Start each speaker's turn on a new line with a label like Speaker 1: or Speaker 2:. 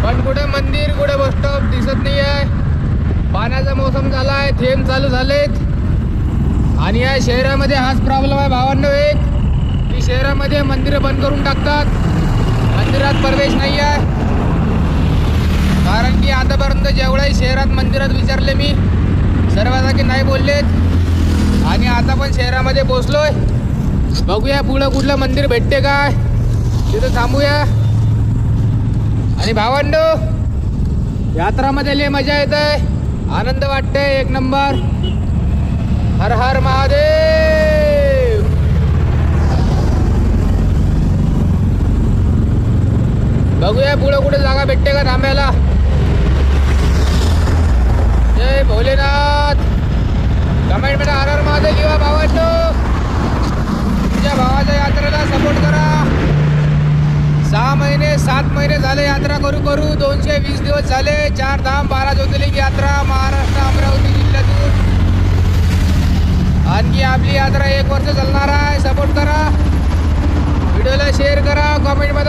Speaker 1: पण कुठे मंदिर कुठे बस स्टॉप दिसत नाही आहे. पाण्याचा मोसम झाला आहे, थेंब चालू झालेत. आणि या शहरामध्ये हाच प्रॉब्लेम आहे भावांनो, एक की शहरामध्ये मंदिरं बंद करून टाकतात. मंदिरात प्रवेश नाही आहे. कारण की आतापर्यंत जेवढ्याही शहरात मंदिरात विचारले मी, सर्व जागी नाही बोललेत. आणि आता पण शहरामध्ये पोचलोय. बघूया पुढं कुठलं मंदिर भेटते काय, तिथं थांबूया. आणि भावांनो, यात्रामध्ये लय मजा येते, आनंद वाटते, एक नंबर. हर हर महादेव. बघूया पुढं कुठे जागा भेटते का थांबायला. जय भोलेनाथ. कमेंट मध्ये हर हर महादेव किंवा भावांनो, तुझ्या भावाच्या यात्रेला सपोर्ट करा. 6 महिने 7 महिने झाले यात्रा करू करू, 220 दिवस झाले. 4 धाम 12 ज्योतिर्लिंग यात्रा महाराष्ट्र अमरावती जिल्ह्यातून. आणखी आपली यात्रा 1 वर्ष चालणार आहे. सपोर्ट करा, व्हिडिओला शेअर करा, कमेंट मध्ये